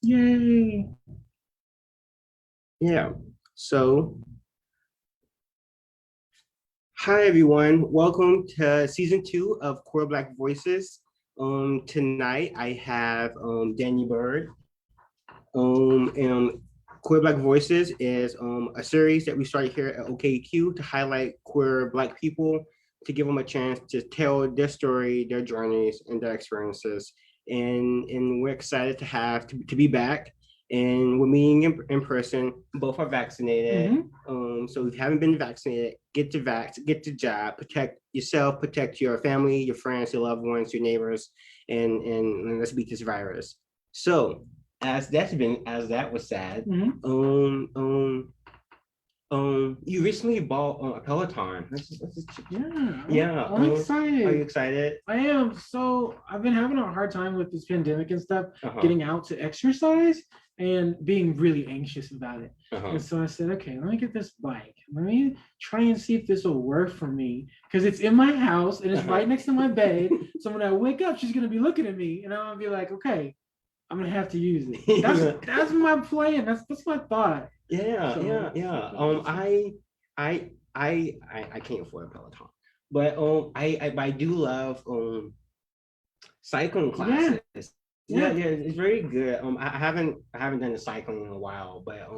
Yay. Yeah. So, hi everyone. Welcome to season 2 of Core Black Voices. Tonight I have Dani Byrd. And Queer Black Voices is a series that we started here at OKEQ to highlight queer Black people, to give them a chance to tell their story, their journeys, and their experiences. And we're excited to to be back. And we're meeting in person. Both are vaccinated. So if you haven't been vaccinated, get the jab, protect yourself, protect your family, your friends, your loved ones, your neighbors, and let's beat this virus. So as that was sad. You recently bought a Peloton. Yeah, Yeah. I'm Are you excited. excited? I am. So I've been having a hard time with this pandemic and stuff, Uh-huh. getting out to exercise and being really anxious about it. Uh-huh. And so I said, okay, let me get this bike. Let me try and see if this will work for me because it's in my house and it's right next to my bed. So when I wake up, she's gonna be looking at me, and I'm gonna be like, okay, I'm gonna have to use it. That's my plan. That's my thought. Yeah, So I can't afford a Peloton, but I do love cycling yeah, classes. Yeah, yeah. yeah, it's very good. I haven't done the cycling in a while, but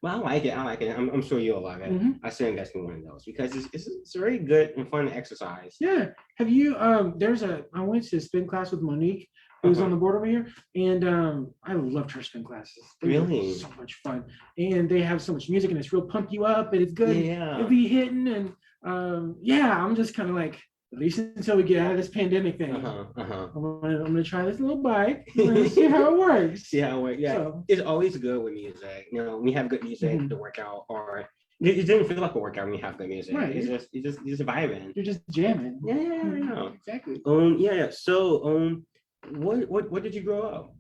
I like it. I like it. I'm sure you'll love it. I still invest in one of those because it's very good and fun exercise. Yeah. Have you I went to spin class with Monique, who's on Uh-huh. the board over here, and I loved her spin classes. They were Really? so much fun. And they have so much music and it's real pump you up and it's good. Yeah. It'll be hitting and yeah, I'm just kind of like, at least until we get out of this pandemic thing. I'm gonna try this little bike and see how it works. See how it works. Yeah, So, it's always good with music. You know, we have good music to work out, or it doesn't feel like a workout when you have good music. Right. It's just vibing. You're just jamming. Yeah. Exactly. Yeah. So what did you grow up?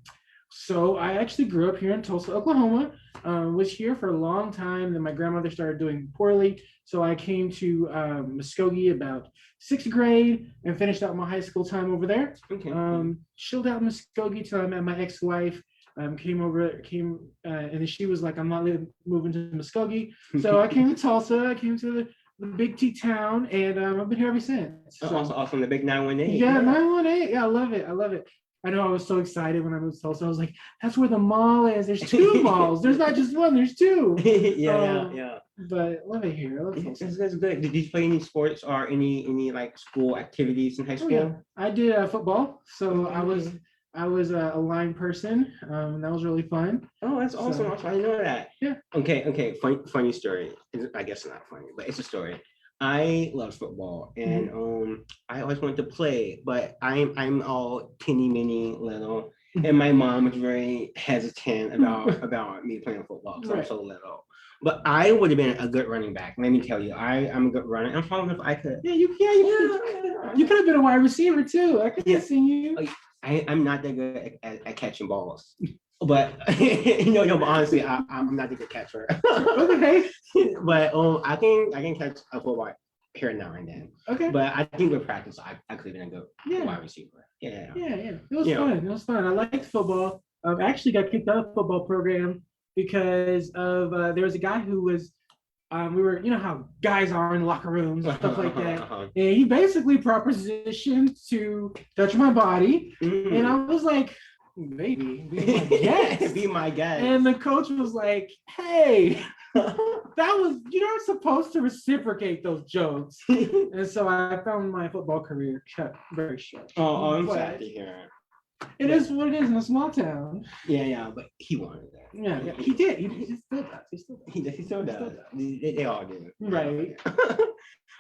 So I actually grew up here in Tulsa, Oklahoma. Was here for a long time. Then my grandmother started doing poorly, so I came to Muskogee about sixth grade and finished out my high school time over there. Okay. Chilled out in Muskogee till I met my ex-wife. And then she was like, "I'm not moving to Muskogee," so I came to Tulsa. I came to the big T town, and I've been here ever since. So, Also the big 918. yeah, 918. Yeah, I love it. I love it. I know I was so excited when I moved to Tulsa. I was like, that's where the mall is. There's two malls. There's not just one, there's two. Yeah. But love it here. I love Tulsa. That's good. Did you play any sports or any like school activities in high Oh yeah. school? I did football. So I was a line person. That was really fun. Oh, that's awesome. So, I know that. yeah. Okay. Funny story. I guess it's not funny, but it's a story. I love football, and I always wanted to play, but I'm all teeny miny little, and my mom was very hesitant about me playing football because I'm so little. But I would have been a good running back. Let me tell you, I'm a good runner. I'm probably if I could. Yeah, you could have been a wide receiver too. I could have seen you. I'm not that good at catching balls. But but honestly, I'm not a good catcher. Okay. But I can catch a football here now and then. Okay. But I think with practice, I could have been a good wide receiver. Yeah. Yeah. It was fun. It was fun. I liked football. I actually got kicked out of the football program because of there was a guy who was we were, you know how guys are in locker rooms and stuff like that. And he basically propositioned to touch my body. And I was like, maybe be my guest. Be my guest. And the coach was like, hey, you're not supposed to reciprocate those jokes. And so I found my football career cut very short. Oh, I'm sad to hear. It is what it is in a small town. Yeah, but he wanted that. Yeah, he did. He still does. He still does. They all do. Right.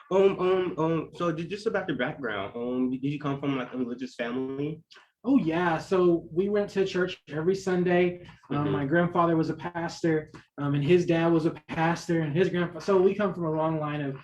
So just about the background. Did you come from like a religious family? Oh yeah. So we went to church every Sunday. My grandfather was a pastor, and his dad was a pastor, and his grandfather. So we come from a long line of,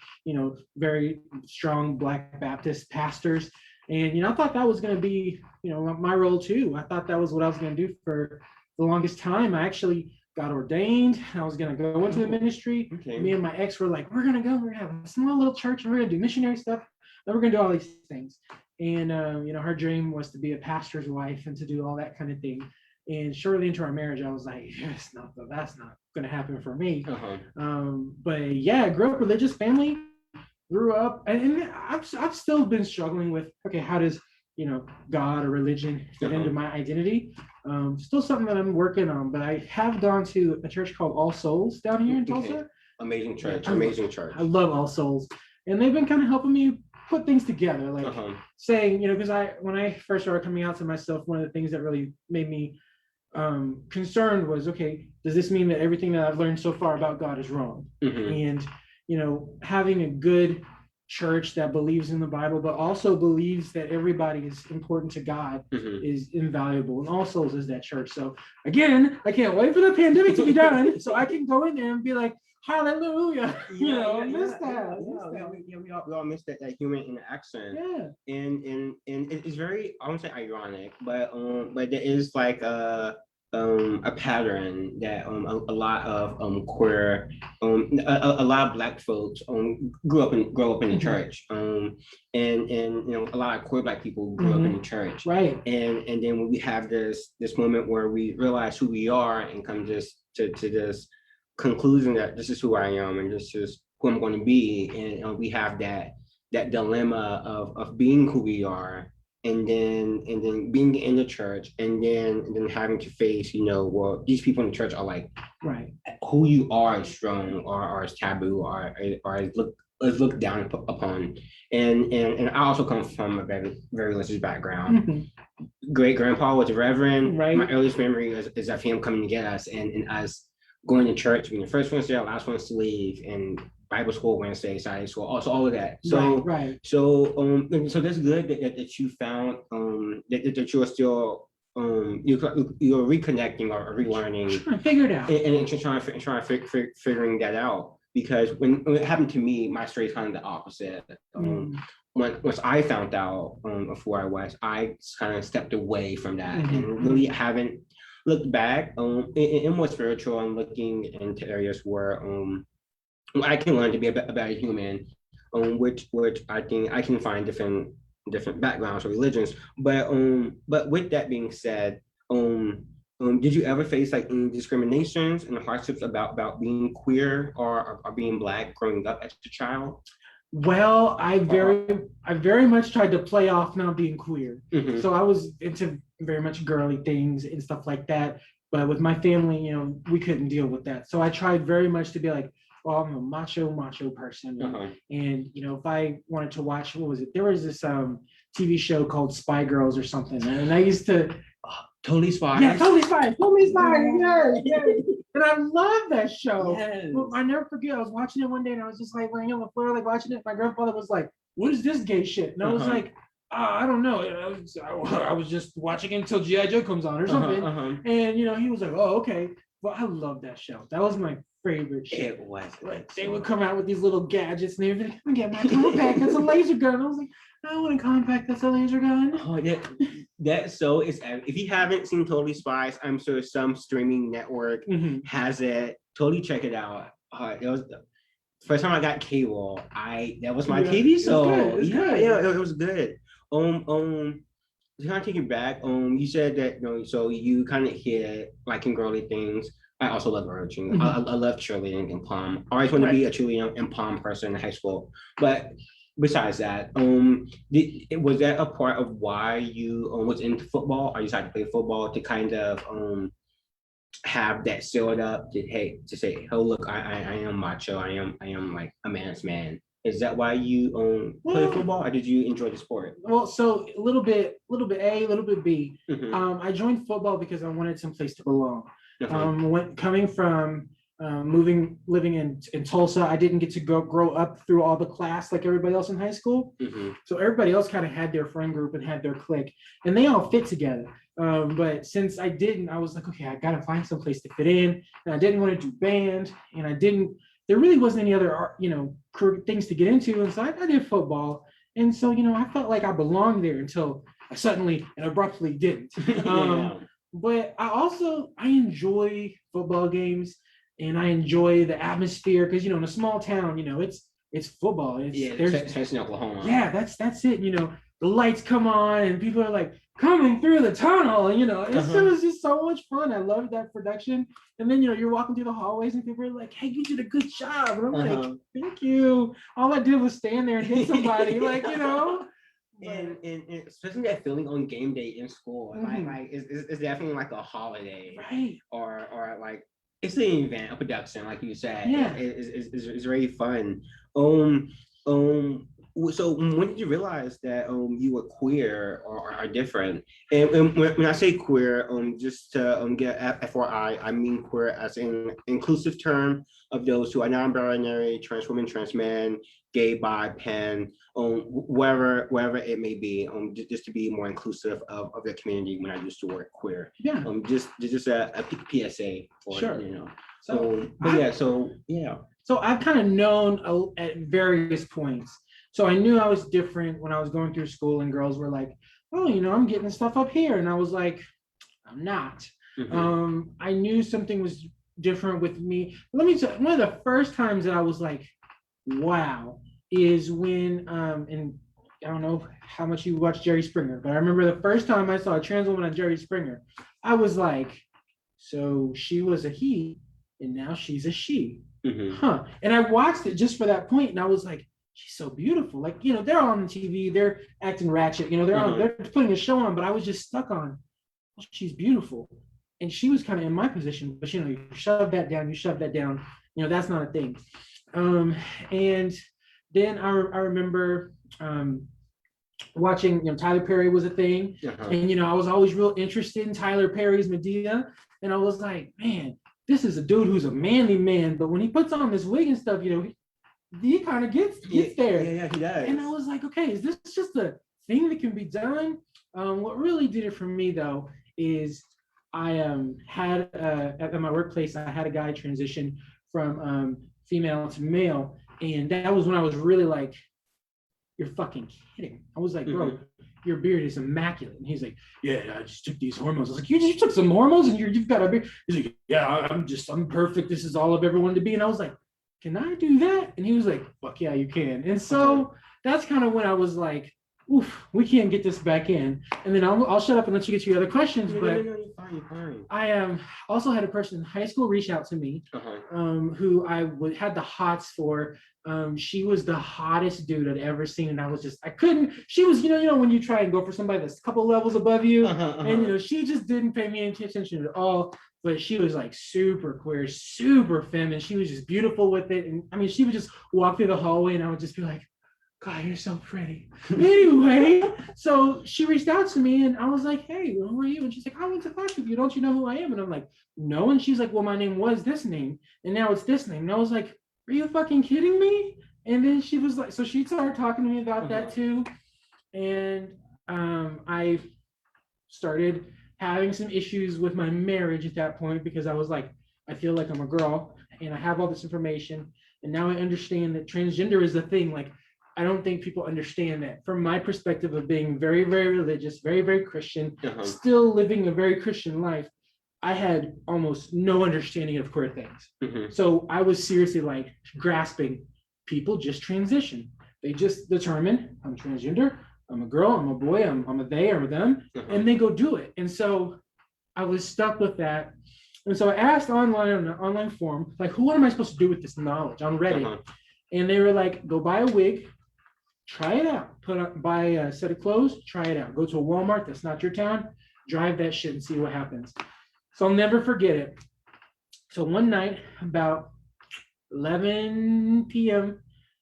very strong Black Baptist pastors. And, I thought that was going to be, my role too. I thought that was what I was going to do for the longest time. I actually got ordained. I was going to go into the ministry. Okay. Me and my ex were like, we're going to have a small little church and we're going to do missionary stuff. And we're going to do all these things. And, her dream was to be a pastor's wife and to do all that kind of thing. And shortly into our marriage, I was like, that's not going to happen for me. But yeah, I grew up religious family, grew up, and I've still been struggling with, okay, how does, God or religion fit into my identity? Still something that I'm working on, but I have gone to a church called All Souls down here in Tulsa. Amazing church, church. I love All Souls. And they've been kind of helping me put things together, like saying, because when I first started coming out to myself, one of the things that really made me concerned was, okay, does this mean that everything that I've learned so far about God is wrong? And having a good church that believes in the Bible, but also believes that everybody is important to God is invaluable. And All Souls is that church. So again, I can't wait for the pandemic to be done so I can go in there and be like, hallelujah. We all miss that human interaction. Yeah. And it's very, I won't say ironic, but there is like a pattern that a lot of queer a lot of Black folks grow up in the church, and a lot of queer Black people grew up in the church, right? And then when we have this moment where we realize who we are and come just to this conclusion that this is who I am and this is who I'm going to be, and we have that dilemma of being who we are, and then being in the church, and then having to face, well, these people in the church are like, right, who you are is strong or is taboo or is looked down upon. And I also come from a very, very religious background. Great grandpa was a reverend. Right. My earliest memory is of him coming to get us and us going to church, being the first ones there, last ones to leave, and Bible school Wednesday, Saturday school, also all of that. So right. So that's good that you found that you're still you're reconnecting or relearning, trying to figure it out, and trying to figuring that out, because when it happened to me, my story is kind of the opposite. Once I found out of who I was, I kind of stepped away from that and really haven't looked back in more spiritual and looking into areas where I can learn to be a better human, which I think I can find different backgrounds or religions. But with that being said, did you ever face like any discriminations and hardships about being queer or being Black growing up as a child? Well, I very much tried to play off not being queer. So I was into very much girly things and stuff like that. But with my family, we couldn't deal with that. So I tried very much to be like, well, I'm a macho person. And, if I wanted to watch, what was it? There was this TV show called Spy Girls or something. And I used to... Totally Spies. Yeah, Totally Spies. Yeah. And I love that show. Yes. Well, I never forget, I was watching it one day and I was just like laying on the floor, like watching it. My grandfather was like, what is this gay shit? And I was like, I don't know. I was just watching it until G.I. Joe comes on or something. And, he was like, oh, okay. Well, I love that show. That was my favorite show. It was. Like, they would come out with these little gadgets and they'd be like, I'm gonna get my compact, that's a laser gun. I was like, I want a compact, that's a laser gun. Oh, that so is, if you haven't seen Totally Spies, I'm sure some streaming network has it. Totally check it out. It was the first time I got cable. That was my TV show. It was good. To kind of take it back, you said that so you kind of hit liking girly things. I also love urging. I love cheerleading and prom. I always wanted to be a cheerleading and prom person in high school. But besides that, was that a part of why you was into football? Or you decided to play football to kind of have that sealed up to say, oh look, I am macho. I am like a man's man. Is that why you play football, or did you enjoy the sport? Well, so a little bit A, a little bit B. I joined football because I wanted some place to belong. Coming from living in Tulsa, I didn't get to grow up through all the class like everybody else in high school. So everybody else kind of had their friend group and had their clique, and they all fit together. But since I didn't, I was like, okay, I gotta find some place to fit in. And I didn't want to do band, and there really wasn't any other things to get into, and so I did football. And so I felt like I belonged there until I suddenly and abruptly didn't. But I enjoy football games, and I enjoy the atmosphere because in a small town, it's football. There's in Oklahoma. Yeah, that's it. the lights come on and people are like coming through the tunnel, and it was just so much fun. I loved that production. And then you're walking through the hallways and people are like, hey, you did a good job. And I'm like, thank you. All I did was stand there and hit somebody, And especially that feeling on game day in school, like it's definitely like a holiday, right? Or like it's an event, a production, like you said. Yeah, it's very fun. So when did you realize that you were queer or are different? And when I say queer, just to get FYI, I mean queer as an inclusive term of those who are non-binary, trans women, trans men, gay, bi, pan, wherever it may be, just to be more inclusive of the community when I used to work queer. Yeah. Just a PSA for sure. So I've kind of known at various points. So I knew I was different when I was going through school, and girls were like, oh, I'm getting stuff up here. And I was like, I'm not. I knew something was different with me. Let me tell you, one of the first times that I was like, wow, is when, and I don't know how much you watch Jerry Springer, but I remember the first time I saw a trans woman on Jerry Springer, I was like, so she was a he, and now she's a she. Huh. And I watched it just for that point, and I was like, she's so beautiful. Like, they're on TV, they're acting ratchet, they're putting a show on, but I was just stuck on, well, she's beautiful. And she was kind of in my position, but you shove that down, that's not a thing. And then I remember watching, Tyler Perry was a thing. And, I was always real interested in Tyler Perry's Medea. And I was like, man, this is a dude who's a manly man. But when he puts on this wig and stuff, he kind of gets there. Yeah, he does. And I was like, okay, is this just a thing that can be done? What really did it for me, though, is I had at my workplace, I had a guy transition from female to male. And that was when I was really like, you're fucking kidding. I was like, bro, your beard is immaculate. And he's like, yeah, I just took these hormones. I was like, you took some hormones and you've got a beard? He's like, yeah, I'm perfect. This is all I've ever wanted to be. And I was like, can I do that? And he was like, fuck yeah, you can. And so that's kind of when I was like, oof, we can't get this back in. And then I'll shut up and let you get to your other questions. No, you're fine. I also had a person in high school reach out to me, who I had the hots for. She was the hottest dude I'd ever seen, and I couldn't. She was, when you try and go for somebody that's a couple levels above you, and she just didn't pay me any attention at all. But she was like super queer, super feminine. She was just beautiful with it, and I mean, she would just walk through the hallway, and I would just be like, God, you're so pretty. Anyway, so she reached out to me and I was like, hey, who are you? And she's like, I went to class with you. Don't you know who I am? And I'm like, no. And she's like, well, my name was this name and now it's this name. And I was like, are you fucking kidding me? And then she was like, so she started talking to me about that too. And I started having some issues with my marriage at that point because I was like, I feel like I'm a girl and I have all this information. And now I understand that transgender is a thing. Like, I don't think people understand that from my perspective of being very, very religious, very, very Christian, still living a very Christian life. I had almost no understanding of queer things. So I was seriously like grasping, people just transition. They just determine I'm transgender, I'm a girl, I'm a boy, I'm a they or a them, and they go do it. And so I was stuck with that. And so I asked online on an online forum, like, what am I supposed to do with this knowledge on Reddit? And they were like, go buy a wig, try it out, buy a set of clothes, try it out. Go to a Walmart that's not your town, drive that shit and see what happens. So I'll never forget it. So one night, about 11 p.m.,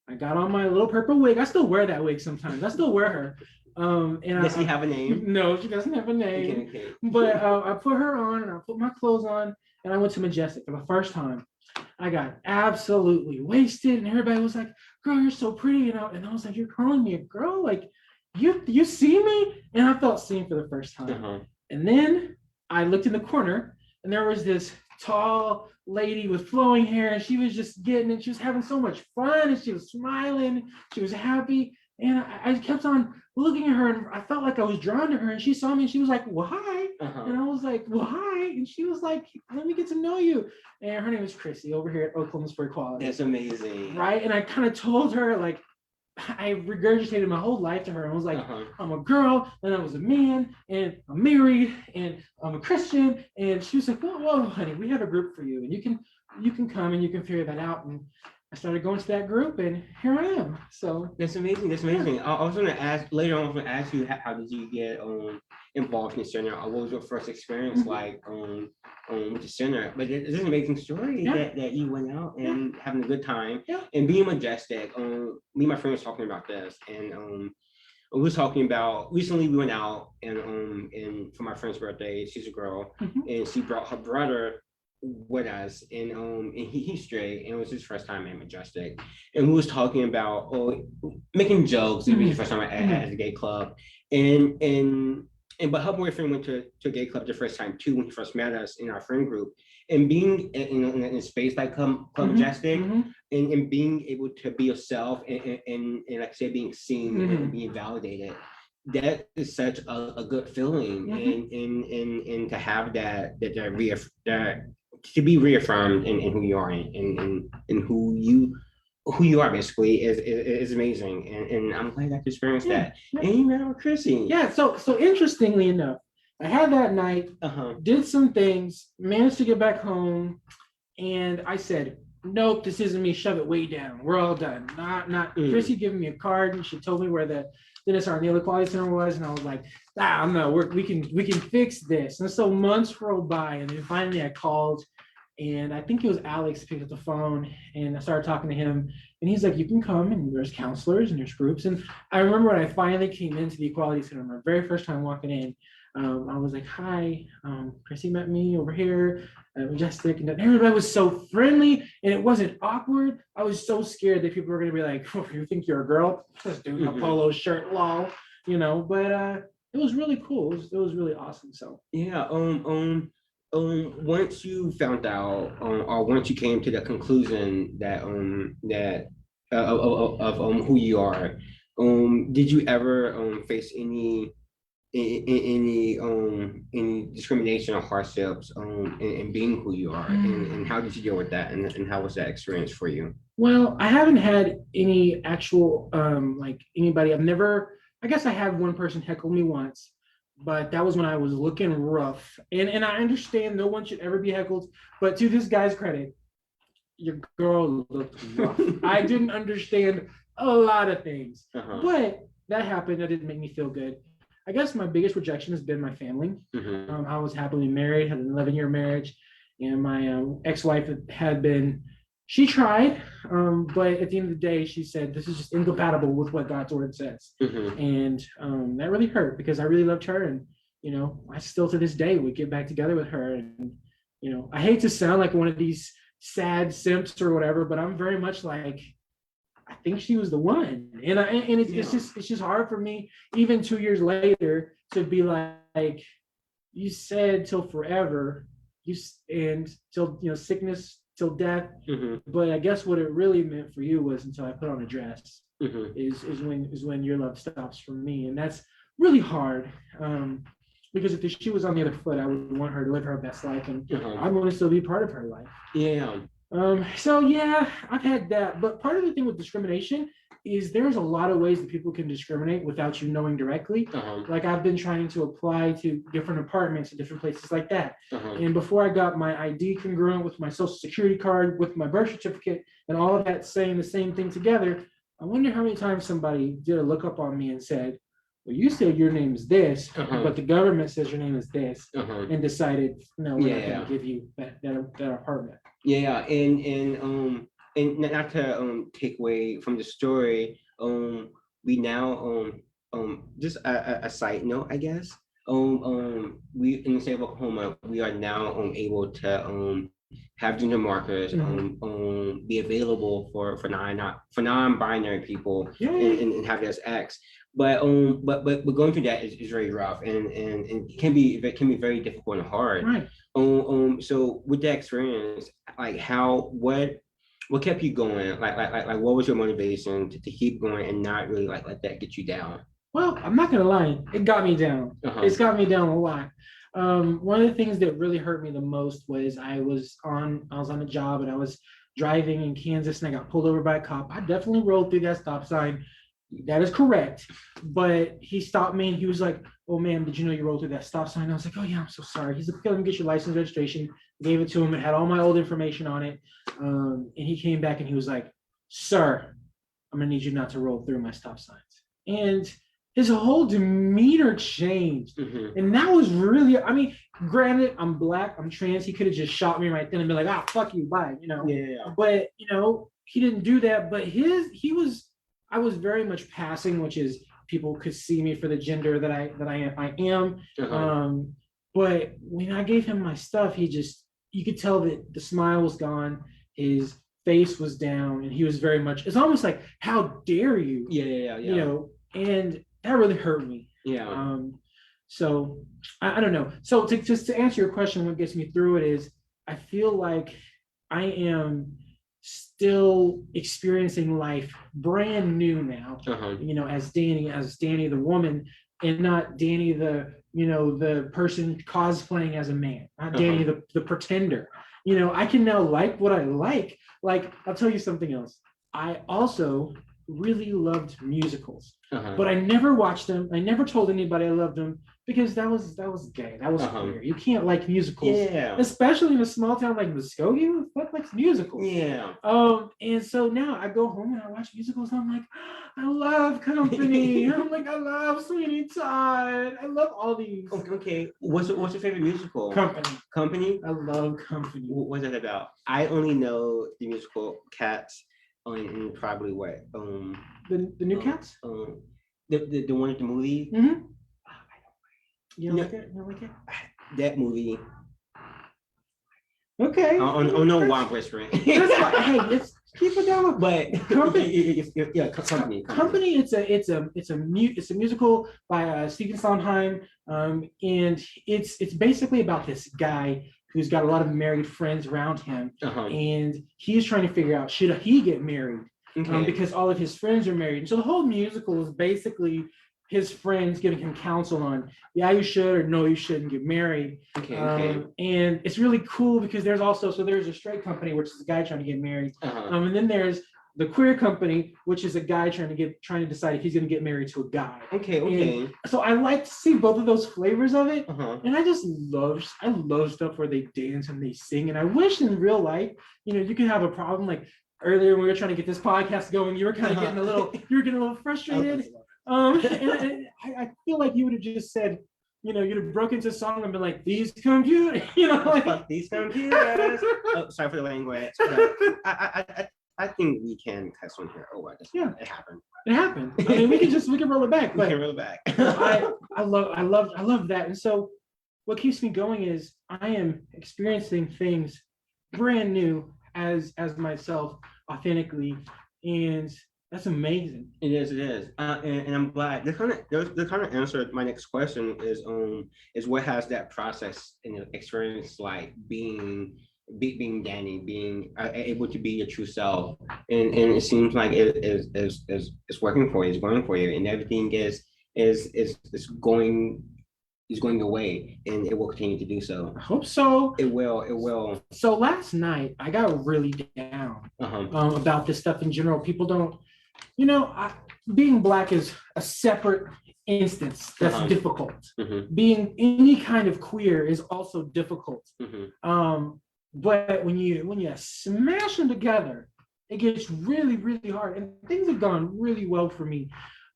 I got on my little purple wig. I still wear that wig sometimes. I still wear her. Does she have a name? No, she doesn't have a name. Okay. But I put her on and I put my clothes on and I went to Majestic for the first time. I got absolutely wasted and everybody was like, girl, you're so pretty. And I was like, you're calling me a girl? Like, you see me? And I felt seen for the first time. And then I looked in the corner and there was this tall lady with flowing hair and she was just getting it. She was having so much fun and she was smiling. She was happy. And I kept on looking at her and I felt like I was drawn to her and she saw me and she was like, well, hi. And I was like, well, hi. And she was like, let me get to know you. And her name is Chrissy over here at Oklahoman's for Equality. That's amazing. Right. And I kind of told her like, I regurgitated my whole life to her and was like, Uh-huh. I'm a girl and I was a man and I'm married and I'm a Christian. And she was like, whoa, honey, we have a group for you and you can come and you can figure that out. And I started going to that group and here I am. So That's amazing. That's amazing. I was gonna ask later on. I was gonna ask you how did you get involved in the center? Or what was your first experience like with the center? But it's an amazing story that you went out and having a good time and being majestic. Me and my friend was talking about this, and we was talking about recently we went out and for my friend's birthday. She's a girl, and she brought her brother with us, and he's straight, and it was his first time at Majestic, and we was talking about making jokes. It was his first time at a gay club, and but her boyfriend went to a gay club the first time too when he first met us in our friend group, and being in a space like Club Majestic, and being able to be yourself and like I said, being seen and being validated. That is such a good feeling, and to have that to be reaffirmed in who you are and who you are basically is amazing, and I'm glad I could experience that. And you met with Chrissy. So interestingly enough, I had that night, did some things, managed to get back home, and I said, nope, this isn't me, shove it way down, we're all done. Not Chrissy giving me a card and she told me where the Dennis Arneal Equality Center was, and I was like, no, we can fix this. And so months rolled by, and then finally I called, and I think it was Alex picked up the phone, and I started talking to him, and he's like, you can come, and there's counselors and there's groups. And I remember when I finally came into the Equality Center, my very first time walking in, I was like, hi, Chrissy met me over here at Majestic, and everybody was so friendly, and it wasn't awkward. I was so scared that people were gonna be like, oh, you think you're a girl? Just doing a polo shirt, lol, but it was really cool. It was really awesome. So yeah, once you found out, or once you came to the conclusion that of who you are, did you ever face any discrimination or hardships in being who you are, and how did you deal with that, and how was that experience for you? Well, I haven't had any actual like anybody. I guess I had one person heckle me once, but that was when I was looking rough. And I understand no one should ever be heckled, but to this guy's credit, your girl looked rough. I didn't understand a lot of things, but that happened. That didn't make me feel good. I guess my biggest rejection has been my family. I was happily married, had an 11-year marriage, and my ex-wife she tried, but at the end of the day, she said, this is just incompatible with what God's word says. And that really hurt because I really loved her. And, I still to this day would get back together with her. And, I hate to sound like one of these sad simps or whatever, but I'm very much like, I think she was the one. And it's just hard for me, even 2 years later, to be like, you said till forever, and till, sickness, till death. But I guess what it really meant for you was until I put on a dress is when your love stops for me. And that's really hard. Because if the shoe was on the other foot, I would want her to live her best life, and I want to still be part of her life. So yeah, I've had that. But part of the thing with discrimination is there's a lot of ways that people can discriminate without you knowing directly. Like I've been trying to apply to different apartments and different places like that. And before I got my ID congruent with my social security card, with my birth certificate, and all of that saying the same thing together, I wonder how many times somebody did a lookup on me and said, well, you said your name is this, but the government says your name is this, and decided, no, we're not going to give you that apartment. And not to take away from the story, we now just a side note, I guess. We in the state of Oklahoma, we are now able to have gender markers be available for non-binary people and have it as X. But going through that is very rough and can be very difficult and hard. So with that experience, like what kept you going? Like what was your motivation to keep going and not really like let that get you down? Well, I'm not gonna lie, it got me down. It's got me down a lot. One of the things that really hurt me the most was I was on a job and I was driving in Kansas and I got pulled over by a cop. I definitely rolled through that stop sign That is correct. But he stopped me and he was like, "Oh, ma'am, did you know you rolled through that stop sign?" I was like, "Oh, yeah, I'm so sorry." He's like, "Okay, let me get your license registration." Gave it to him. It had all my old information on it. And he came back and he was like, "Sir, I'm going to need you not to roll through my stop signs." And his whole demeanor changed. And that was really, I mean, granted, I'm Black, I'm trans. He could have just shot me right then and been like, "Ah, fuck you, bye," you know? Yeah. But, you know, he didn't do that. But I was very much passing, which is people could see me for the gender that I am. But when I gave him my stuff, you could tell that the smile was gone. His face was down and he was very much, it's almost like, "How dare you?" You know, and that really hurt me. So I don't know. So just to answer your question, what gets me through it is I feel like I am still experiencing life brand new now, you know, as Dani the woman, and not Dani the person cosplaying as a man, not Dani the pretender. You know, I can now like what I like. Like, I'll tell you something else. I also really loved musicals, but I never watched them. I never told anybody I loved them because that was gay. That was queer. You can't like musicals, especially in a small town like Muskogee. Who the fuck likes musicals? And so now I go home and I watch musicals. And I'm like, I love Company. I'm like, I love Sweeney Todd. I love all these. Okay. What's your favorite musical? Company. I love Company. What's that about? I only know the musical Cats. And probably what? The new Cats? The one with the movie. You like it? You like it? That movie. Okay. Oh no, why I'm whispering. Hey, let's keep it down. But Company. Company. It's a musical by Stephen Sondheim, and it's basically about this guy who's got a lot of married friends around him, and he's trying to figure out, should he get married? Because all of his friends are married. And so the whole musical is basically his friends giving him counsel on, yeah, you should, or no, you shouldn't get married. And it's really cool because there's a straight company, which is a guy trying to get married. And then there's the queer company, which is a guy trying to decide if he's going to get married to a guy. And so I like to see both of those flavors of it, and I love stuff where they dance and they sing. And I wish in real life, you know, you could have a problem like earlier when we were trying to get this podcast going. You were kind of getting a little frustrated. And I feel like you would have just said, you know, you'd have broken into a song and been like, "These computers," you know, like, "Fuck these computers." Oh, sorry for the language. I think we can cuss on here. Oh, I guess it happened. It happened. I mean, we can roll it back. We can roll it back. I love that. And so, what keeps me going is I am experiencing things brand new as myself, authentically, and that's amazing. It is. And I'm glad. The kind of answer my next question is what has that process and experience like being Dani, being able to be your true self, and it seems like it's working for you, it's going for you, and everything is going away, and it will continue to do so. I hope so. It will. So last night I got really down about this stuff in general. People don't, you know, being Black is a separate instance that's difficult. Being any kind of queer is also difficult. But when you smash them together, it gets really, really hard. And things have gone really well for me.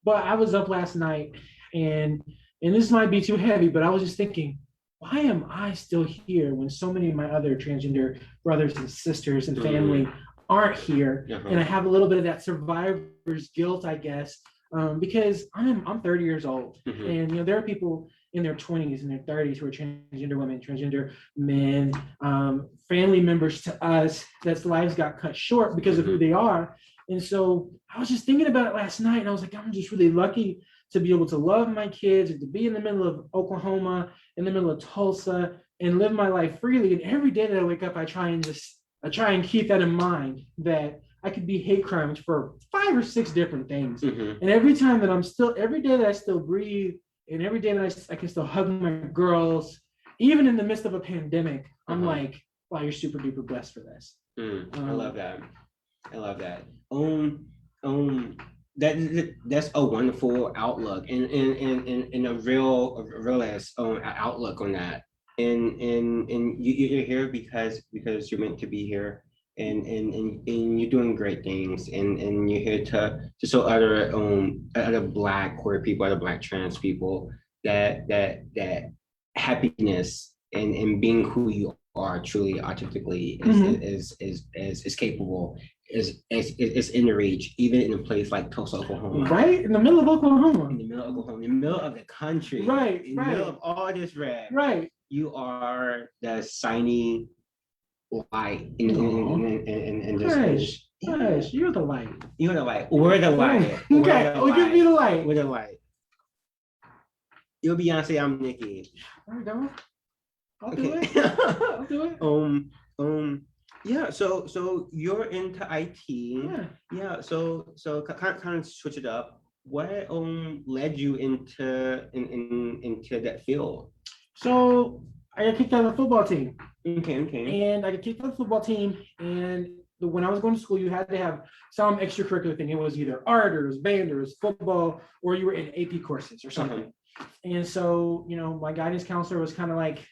But I was up last night, and this might be too heavy, but I was just thinking, why am I still here when so many of my other transgender brothers and sisters and family aren't here? And I have a little bit of that survivor's guilt, I guess, because I'm 30 years old, and you know, there are people in their 20s and their 30s who are transgender women, transgender men, family members to us that's lives got cut short because of who they are. And so I was just thinking about it last night, and I was like, I'm just really lucky to be able to love my kids and to be in the middle of Oklahoma, in the middle of Tulsa, and live my life freely. And every day that I wake up, I try and keep that in mind, that I could be hate crimes for 5 or 6 different things. And every day that I still breathe, and every day that I can still hug my girls, even in the midst of a pandemic, I'm like, wow, you're super duper blessed for this. I love that. that's a wonderful outlook and a realist outlook on that. And you're here because you're meant to be here, and you're doing great things, and you're here to show other Black queer people, other Black trans people that happiness and being who you are truly authentically is capable, is in the reach, even in a place like Tulsa, Oklahoma. Right? In the middle of Oklahoma. In the middle of Oklahoma, in the middle of the country. Right. In the middle of all this red. Right. You are the shiny light in this Hush. Hush. You're the light. You're the light. We're the light. Okay. Oh, give me the light. We're the light. You're Beyonce, I'm Nicki. There we go. I'll Okay. do it. I'll do it. Yeah, so you're into IT. Yeah. So kind of switch it up. What led you into that field? So I got kicked out of the football team. Okay. And I got kicked out of the football team. And when I was going to school, you had to have some extracurricular thing. It was either art or it was band or it was football, or you were in AP courses or something. And so, my guidance counselor was kind of like,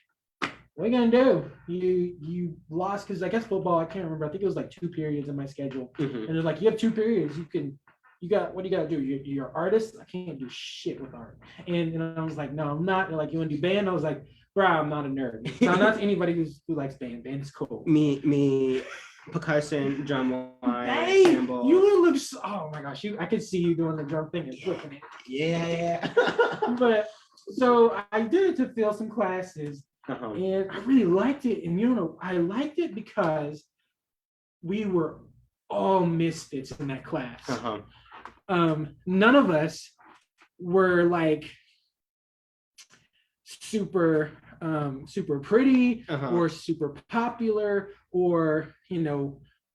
what are you gonna do? You lost, because I guess football, I can't remember. I think it was like 2 periods in my schedule. And they're like, you have 2 periods. What do you gotta do? You're an artist? I can't do shit with art. And I was like, no, I'm not. They're like, you wanna do band? I was like, bro, I'm not a nerd. So I'm not anybody who likes band. Band is cool. Me, percussion, drum line, Hey, cymbal. you look so, oh my gosh, I could see you doing the drum thing and flipping it. Yeah. But so I did it to fill some classes. And I really liked it. And I liked it because we were all misfits in that class. None of us were like super pretty or super popular or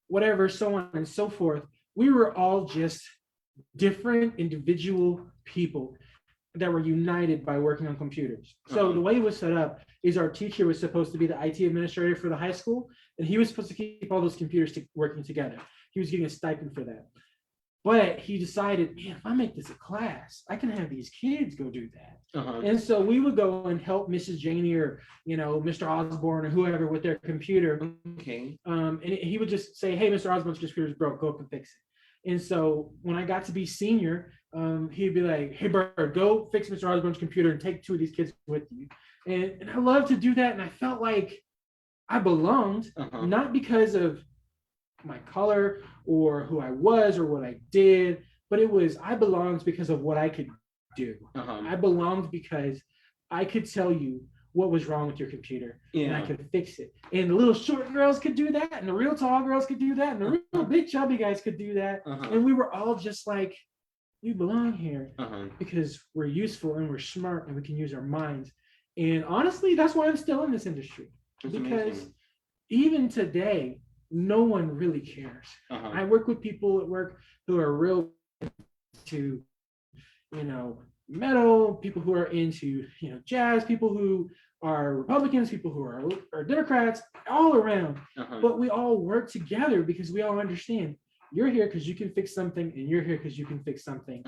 whatever, so on and so forth. We were all just different individual people that were united by working on computers. So the way it was set up is our teacher was supposed to be the IT administrator for the high school, and he was supposed to keep all those computers working together. He was getting a stipend for that. But he decided, man, if I make this a class, I can have these kids go do that. And so we would go and help Mrs. Janey or, Mr. Osborne or whoever with their computer. And he would just say, hey, Mr. Osborne's computer's broke, go up and fix it. And so when I got to be senior, he'd be like, hey, Byrd, go fix Mr. Osborne's computer and take 2 of these kids with you. And I love to do that. And I felt like I belonged, not because of my color or who I was or what I did, but I belonged because of what I could do. I belonged because I could tell you what was wrong with your computer and I could fix it. And the little short girls could do that, and the real tall girls could do that, and the real big chubby guys could do that. And we were all just like, you belong here because we're useful and we're smart and we can use our minds. And honestly, that's why I'm still in this industry. That's because amazing. Even today, no one really cares. I work with people at work who are real into, metal, people who are into, jazz, people who are Republicans, people who are Democrats, all around. But we all work together because we all understand you're here because you can fix something, and you're here because you can fix something.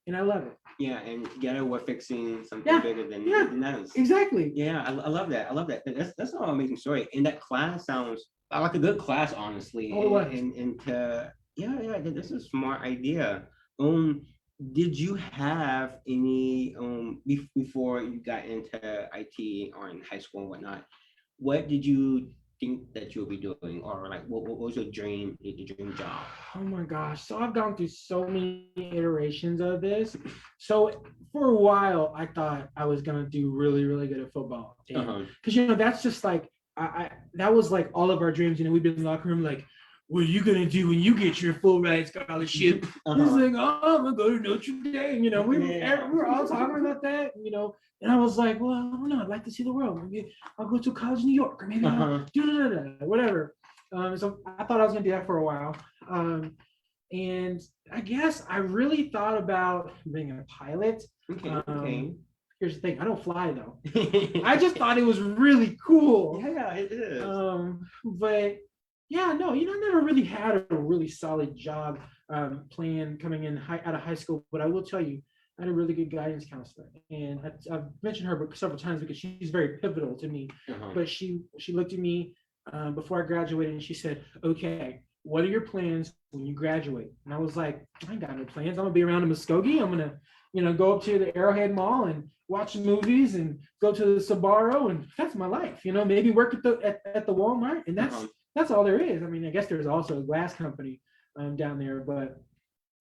And I love it. Yeah, and together we're fixing something bigger than us. Exactly. Yeah, I love that. I love that. That's an amazing story. And that class sounds like a good class, honestly. This is a smart idea. Did you have any before you got into IT or in high school and whatnot? What did you think that you'll be doing, or like what was your dream job? Oh my gosh, so I've gone through so many iterations of this. So for a while I thought I was gonna do really, really good at football, because that's just like I that was like all of our dreams. We'd be in the locker room like, what are you gonna do when you get your full ride scholarship? He's like, oh, I'm gonna go to Notre Dame. We were all talking about that, and I was like, well, I don't know, I'd like to see the world. Maybe I'll go to college in New York, or maybe I'll do whatever. So I thought I was gonna do that for a while. And I guess I really thought about being a pilot. Here's the thing, I don't fly though. I just thought it was really cool. Yeah, it is. But yeah, no, I never really had a really solid job. plan coming in out of high school. But I will tell you, I had a really good guidance counselor, and I've mentioned her several times because she's very pivotal to me. But she looked at me before I graduated, and she said, "Okay, what are your plans when you graduate?" And I was like, "I ain't got no plans. I'm gonna be around in Muskogee. I'm gonna, go up to the Arrowhead Mall and watch movies and go to the Sbarro, and that's my life. Maybe work at the Walmart, and that's all there is. I mean, I guess there's also a glass company down there, but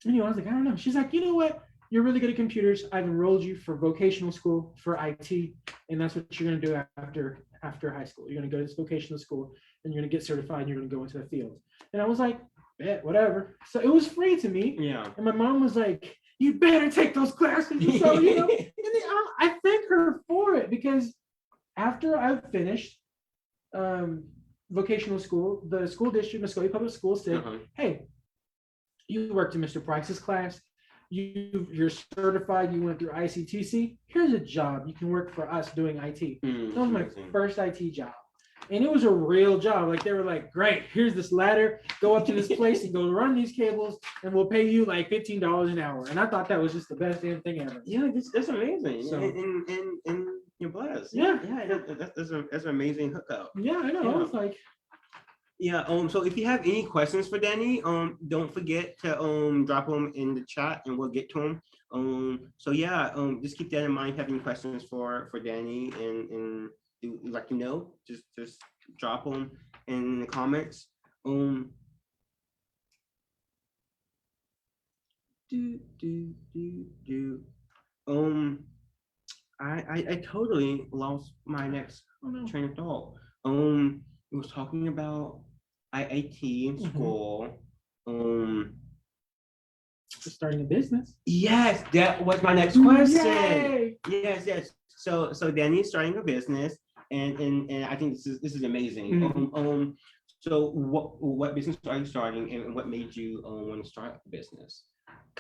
I was like, I don't know." She's like, "You know what? You're really good at computers. I've enrolled you for vocational school for IT, and that's what you're going to do after high school. You're going to go to this vocational school, and you're going to get certified, and you're going to go into the field." And I was like, "Bet, whatever." So it was free to me. Yeah. And my mom was like, "You better take those classes." And so, and then I thank her for it, because after I finished vocational school, the school district, Muskogee Public Schools, said, "Hey, you worked in Mr. Price's class. You're certified. You went through ICTC. Here's a job. You can work for us doing IT." That was my first IT job, and it was a real job. Like, they were like, "Great, here's this ladder. Go up to this place and go run these cables, and we'll pay you like $15 an hour." And I thought that was just the best damn thing ever. Yeah, that's amazing. So, and you're blessed. Yeah. That's an amazing hookup. Yeah, I know. Yeah. I was like, Yeah. So if you have any questions for Dani, don't forget to drop them in the chat, and we'll get to them. So yeah, just keep that in mind. If you have any questions for Dani, and just drop them in the comments. I totally lost my next train of thought. It was talking about IIT in school. Starting a business. Yes, that was my next question. Yay! Yes. So Dani is starting a business, and I think this is amazing. So what business are you starting, and what made you want to start a business?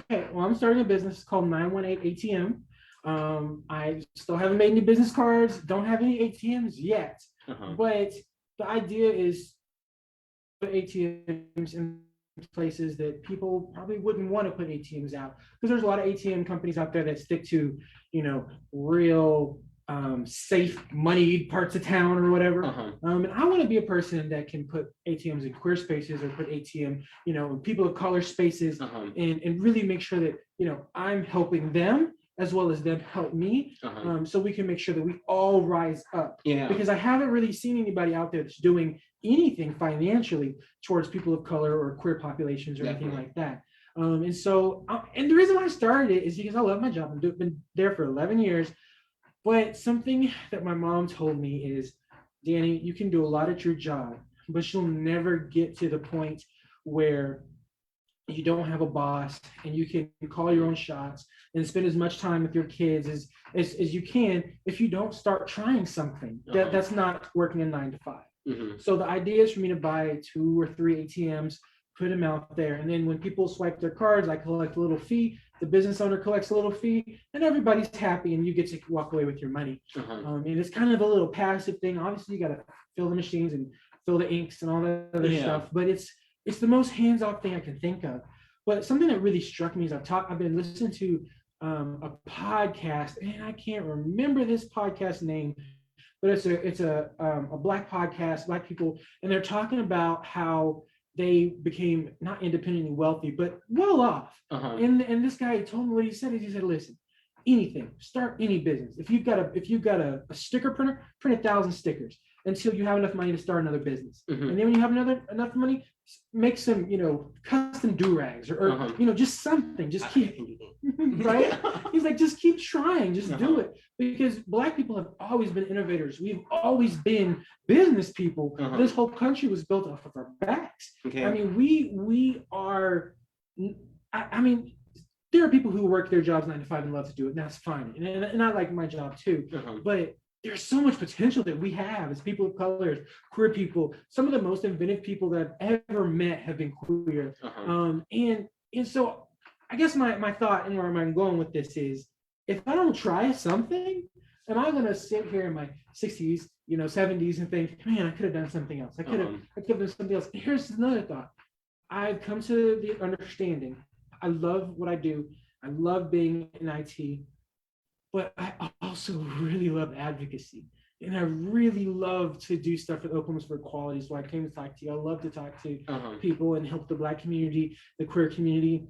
Okay, well, I'm starting a business called 918 ATM. I still haven't made any business cards, don't have any ATMs yet, but the idea is put ATMs in places that people probably wouldn't want to put ATMs out, because there's a lot of ATM companies out there that stick to, real safe moneyed parts of town or whatever. And I want to be a person that can put ATMs in queer spaces, or put ATM, in people of color spaces, and really make sure that, I'm helping them as well as them help me, so we can make sure that we all rise up. Yeah. Because I haven't really seen anybody out there that's doing anything financially towards people of color or queer populations or anything like that. And so, and the reason why I started it is because I love my job. I've been there for 11 years. But something that my mom told me is, "Dani, you can do a lot at your job, but you'll never get to the point where you don't have a boss and you can call your own shots and spend as much time with your kids as you can if you don't start trying something that's not working a 9 to 5. So the idea is for me to buy 2 or 3 ATMs, put them out there, and then when people swipe their cards, I collect a little fee, the business owner collects a little fee, and everybody's happy, and you get to walk away with your money. And it's kind of a little passive thing. Obviously, you got to fill the machines and fill the inks and all that other stuff, but it's the most hands-off thing I can think of. But something that really struck me is I've been listening to a podcast, and I can't remember this podcast name, but it's a Black podcast, Black people, and they're talking about how they became not independently wealthy, but well off. And this guy told me what he said. He said, "Listen, anything, start any business. If you've got a sticker printer, print 1,000 stickers until you have enough money to start another business. And then when you have enough money, make some, custom do-rags or just something. Just keep right." He's like, "Just keep trying, just do it." Because Black people have always been innovators. We've always been business people. This whole country was built off of our backs. I mean, we are, I mean, there are people who work their jobs 9 to 5 and love to do it, and that's fine. And I like my job too. But there's so much potential that we have as people of color, queer people. Some of the most inventive people that I've ever met have been queer. And so I guess my thought and where I'm going with this is, if I don't try something, am I going to sit here in my 60s, 70s and think, "Man, I could have done something else. I could have done something else." And here's another thought. I've come to the understanding. I love what I do. I love being in IT, but I also really love advocacy. And I really love to do stuff with Oklahomans for Equality. So I came to talk to you. I love to talk to people and help the Black community, the queer community.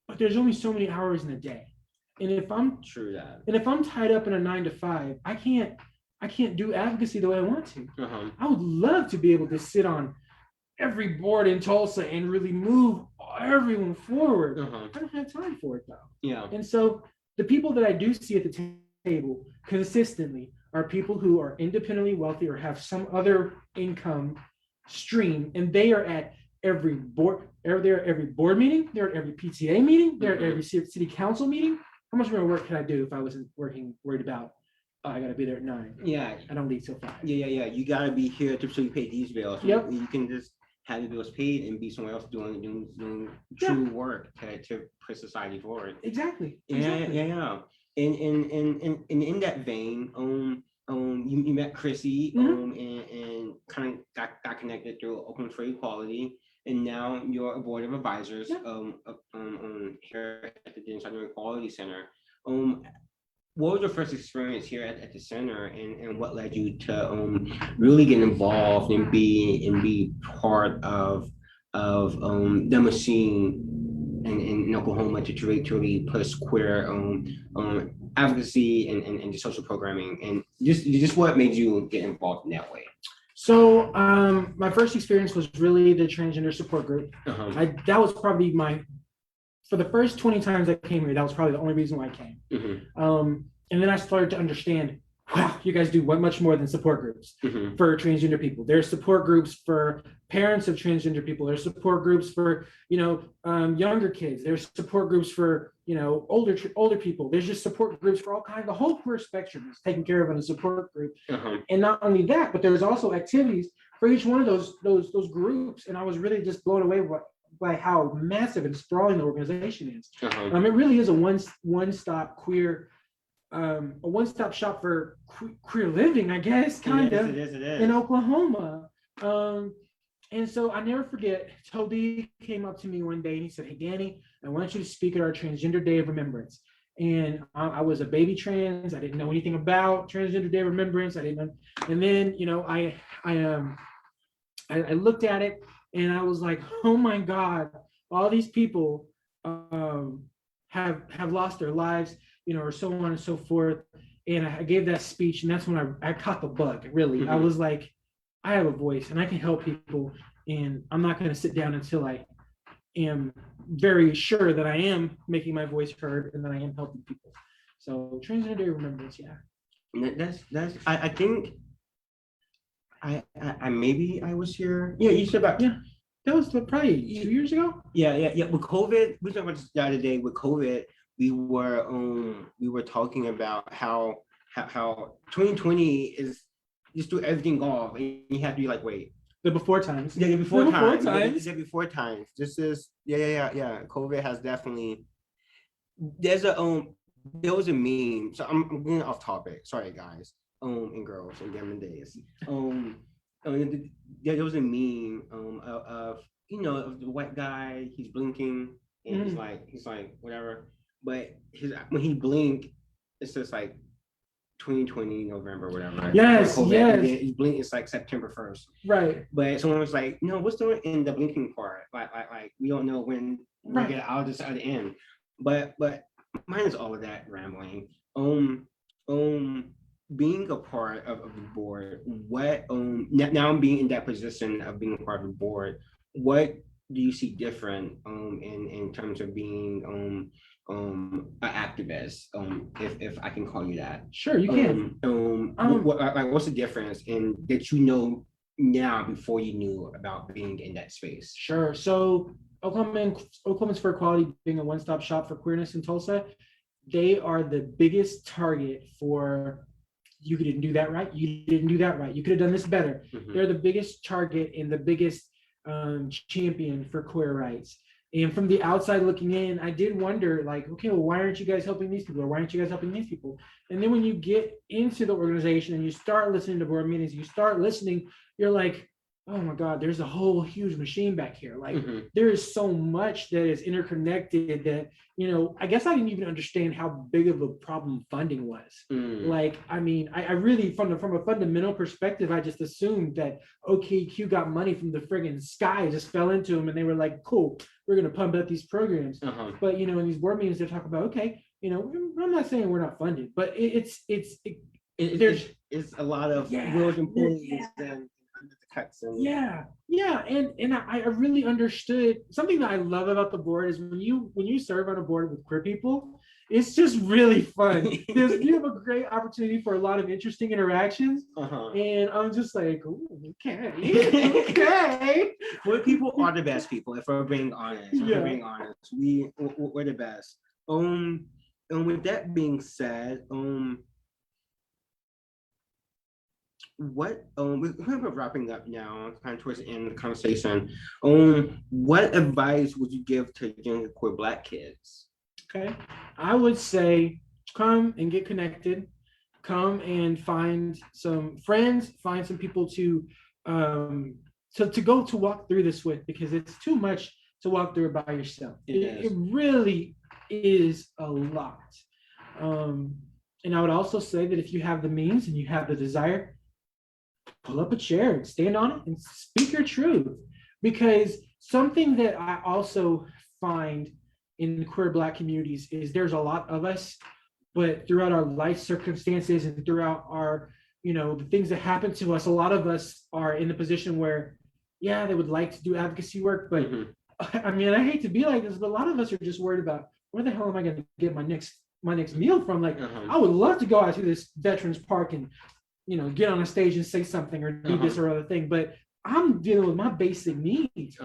But there's only so many hours in a day. And if I'm tied up in a 9 to 5, I can't do advocacy the way I want to. I would love to be able to sit on every board in Tulsa and really move everyone forward. I don't have time for it though. Yeah. And so the people that I do see at the table consistently are people who are independently wealthy or have some other income stream, and they are at every board. They're at every board meeting. They're at every PTA meeting. They're at every city council meeting. How much more work could I do if I wasn't worried about? I gotta be there at 9. Yeah. I don't leave till 5. Yeah. You gotta be here so you pay these bills. Yep. You can just have the bills paid and be somewhere else doing true work to push society forward. Exactly. Yeah. And in that vein, you met Chrissy, and kind of got connected through Oakland for Equality, and now you're a board of advisors, here at the Untitled Equality Center. What was your first experience here at the center, and what led you to really get involved and be part of the machine in Oklahoma to really push queer advocacy and social programming, and just what made you get involved in that way? So my first experience was really the transgender support group. That was probably for the first 20 times I came here, that was probably the only reason why I came. And then I started to understand, wow, you guys do much more than support groups for transgender people. There's support groups for parents of transgender people. There's support groups for, younger kids. There's support groups for, older people. There's just support groups for all kinds. The whole queer spectrum is taken care of in a support group. And not only that, but there's also activities for each one of those groups. And I was really just blown away by how massive and sprawling the organization is. It really is a one-stop queer, a one-stop shop for queer living, I guess, kind of, it is. in Oklahoma. And so I never forget, Toby came up to me one day and he said, "Hey, Dani, I want you to speak at our Transgender Day of Remembrance." And I was a baby trans. I didn't know anything about Transgender Day of Remembrance. I didn't know. And then, I looked at it and I was like, oh my God, all these people have lost their lives, or so on and so forth. And I gave that speech, and that's when I caught the bug, really. I was like, I have a voice and I can help people, and I'm not going to sit down until I am very sure that I am making my voice heard and that I am helping people. So Transgender Day of Remembrance, yeah. That's I think I maybe I was here. Yeah, you said about that was probably 2 years ago. Yeah. With COVID, we talked about this the other day. With COVID, we were talking about how 2020 is just do everything off, and you have to be like, wait. The before times. Yeah, the before times. The before times. This is yeah. COVID has definitely. There was a meme. So I'm getting off topic. Sorry, guys. And girls and them days. There was a meme of the white guy. He's blinking and he's like whatever. But when he blinked, it's just like 2020 November, whatever. Yes. He blinked, it's like September 1st. Right. But someone was like, no, what's doing in the blinking part? Like we don't know when we get out of this other end. But mine is all of that rambling. Being a part of the board, what now I'm being in that position of being a part of the board, what do you see different in terms of being an activist, if I can call you that? Sure, you can. What's the difference in that now before you knew about being in that space? Sure. So Oklahomans for Equality, being a one-stop shop for queerness in Tulsa, they are the biggest target for you didn't do that right. You didn't do that right. You could have done this better. They're the biggest target and the biggest champion for queer rights. And from the outside looking in, I did wonder, like, okay, well, why aren't you guys helping these people? Or why aren't you guys helping these people? And then when you get into the organization and you start listening to board meetings, you start listening, you're like, oh my God, there's a whole huge machine back here. Like there is so much that is interconnected that, I guess I didn't even understand how big of a problem funding was. Like, I mean, I really, from a fundamental perspective, I just assumed that OKEQ got money from the friggin' sky, just fell into them, and they were like, cool, we're going to pump up these programs. But, in these board meetings, they talk about, okay, I'm not saying we're not funded, but it's a lot of wills and pulleys and the cuts. And I really understood something that I love about the board is when you serve on a board with queer people, it's just really fun. You have a great opportunity for a lot of interesting interactions, and I'm just like, okay. Queer people are the best people. If we're being honest, we're the best. And with that being said, we're kind of wrapping up now, kind of towards the end of the conversation. What advice would you give to younger queer Black kids? Okay, I would say come and get connected. Come and find some friends, find some people to walk through this with, because it's too much to walk through it by yourself. It really is a lot. And I would also say that if you have the means and you have the desire, pull up a chair and stand on it and speak your truth. Because something that I also find in queer Black communities is there's a lot of us, but throughout our life circumstances and throughout our, the things that happen to us, a lot of us are in the position where, they would like to do advocacy work, but I mean, I hate to be like this, but a lot of us are just worried about where the hell am I going to get my next meal from? Like, I would love to go out to this Veterans Park and, get on a stage and say something or do this or other thing, but I'm dealing with my basic needs.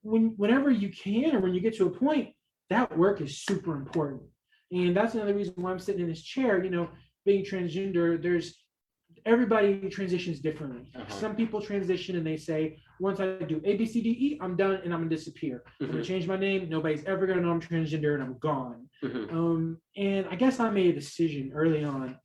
Whenever you can, or when you get to a point, that work is super important. And that's another reason why I'm sitting in this chair. Being transgender, everybody transitions differently. Some people transition and they say, once I do A, B, C, D, E, I'm done and I'm gonna disappear. I'm gonna change my name. Nobody's ever gonna know I'm transgender and I'm gone. And I guess I made a decision early on,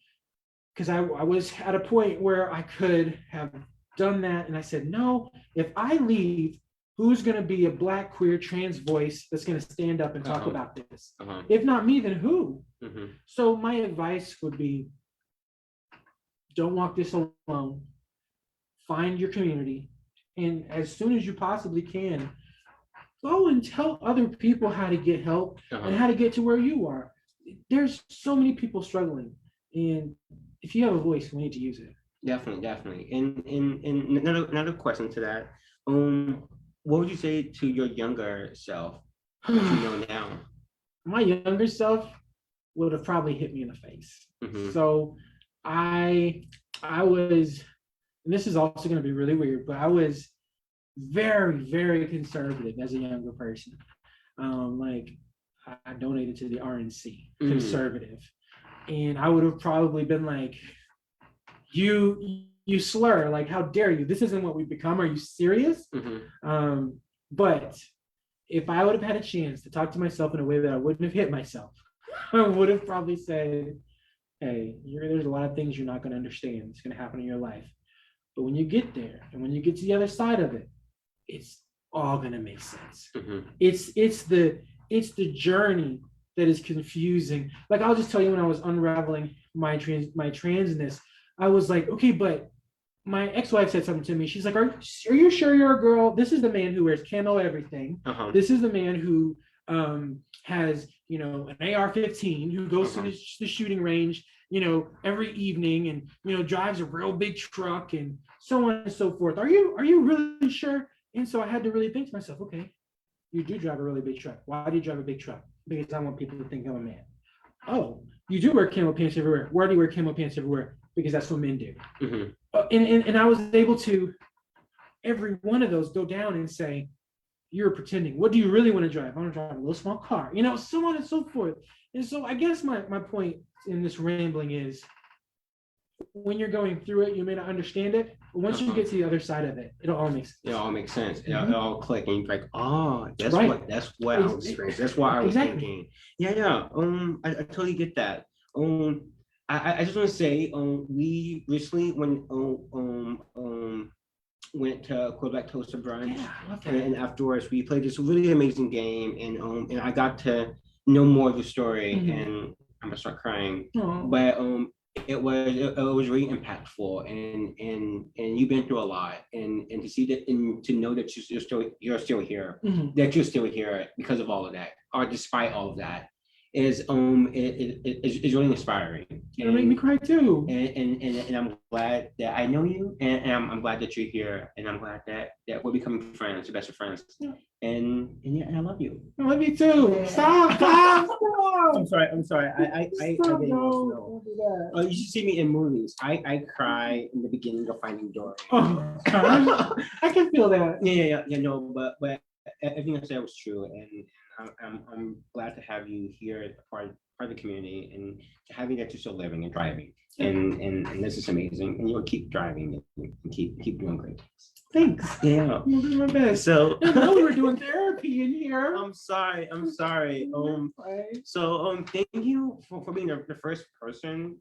because I was at a point where I could have done that. And I said, no, if I leave, who's going to be a Black queer trans voice that's going to stand up and talk about this? If not me, then who? So my advice would be, don't walk this alone. Find your community. And as soon as you possibly can, go and tell other people how to get help and how to get to where you are. There's so many people struggling. And if you have a voice, we need to use it. Definitely. And another question to that. What would you say to your younger self that you know now? My younger self would have probably hit me in the face. So I was, and this is also going to be really weird, but I was very, very conservative as a younger person. Like I donated to the RNC, conservative. And I would have probably been like, you slur, like, how dare you? This isn't what we've become. Are you serious? But if I would have had a chance to talk to myself in a way that I wouldn't have hit myself, I would have probably said, hey, there's a lot of things you're not going to understand. It's going to happen in your life. But when you get there and when you get to the other side of it, it's all going to make sense. It's the journey that is confusing. Like, I'll just tell you, when I was unraveling my transness, I was like, okay, but my ex-wife said something to me. She's like, are you sure you're a girl? This is the man who wears camo everything. This is the man who has, an AR-15, who goes to the shooting range, every evening, and, drives a real big truck and so on and so forth. Are you really sure? And so I had to really think to myself, okay, you do drive a really big truck. Why do you drive a big truck? Because I want people to think I'm a man. Oh, you do wear camo pants everywhere. Why do you wear camo pants everywhere? Because that's what men do. And I was able to, every one of those, go down and say, you're pretending. What do you really want to drive? I want to drive a little small car, so on and so forth. And so I guess my point in this rambling is, when you're going through it, you may not understand it, but once you get to the other side of it, it'll all make sense. It all makes sense. It'll all click, and you're like, oh, that's right. That's what I was experiencing. That's what I was thinking. Yeah. I totally get that. I just want to say, we recently, when went to Quebec Toaster Brunch. Yeah, I love that. And afterwards, we played this really amazing game, and I got to know more of the story, and I'm gonna start crying. Aw. But it was really impactful, and you've been through a lot, and to see that and to know that you're still here, that you're still here because of all of that, or despite all of that, is is really inspiring. It made me cry too. And I'm glad that I know you, and I'm glad that you're here, and I'm glad that we're becoming friends, best of friends. Yeah. And yeah, and I love you. I love you too. Stop. I'm sorry. I get emotional. You should see me in movies. I cry in the beginning of Finding Dory. Oh, gosh. I can feel that. Yeah. No, but everything I said was true, and I'm glad to have you here, part of the community, and to have you that you're still living and driving, and this is amazing, and you'll keep driving and keep doing great things. Thanks. Yeah, I'm doing my best. so I know we were doing therapy in here. I'm sorry. So thank you for being the first person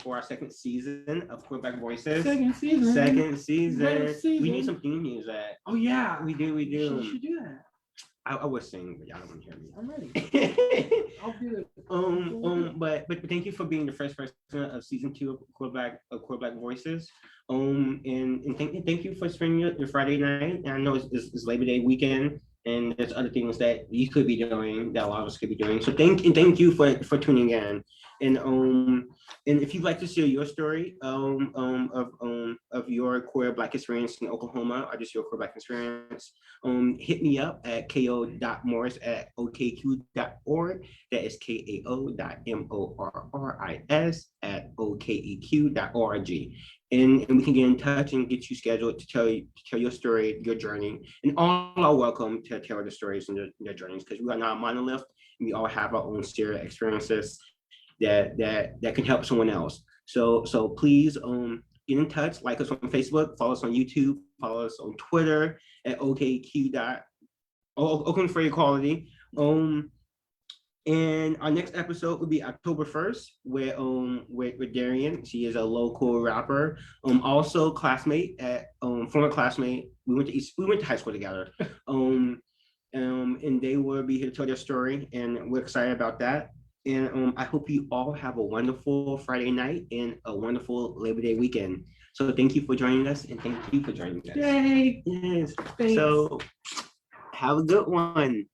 for our second season of Queer Black Voices. Second season. We need some theme music. Oh yeah, We do. You should do that. I would sing, but y'all don't want to hear me. I'm ready. I'll do it. But thank you for being the first person of season 2 of Queer Black Voices. And thank you for spending your Friday night. And I know it's Labor Day weekend, and there's other things that you could be doing, that a lot of us could be doing. So thank you for tuning in. And if you'd like to share your story of your queer Black experience in Oklahoma, or just your queer Black experience, hit me up at ko.morris@okeq.org. That is KAO.MORRIS@OKEQ.org. And we can get in touch and get you scheduled to tell your story, your journey. And all are welcome to tell their stories and their journeys, because we are not a monolith, and we all have our own shared experiences that can help someone else. So please get in touch, like us on Facebook, follow us on YouTube, follow us on Twitter at OKEQ. Oakland for Equality. And our next episode will be October 1st with Darian. She is a local rapper, also classmate former classmate. We went to high school together. And they will be here to tell their story, and we're excited about that. And I hope you all have a wonderful Friday night and a wonderful Labor Day weekend. So thank you for joining us, and thank you for joining us. Yay! Yes. Thanks. So have a good one.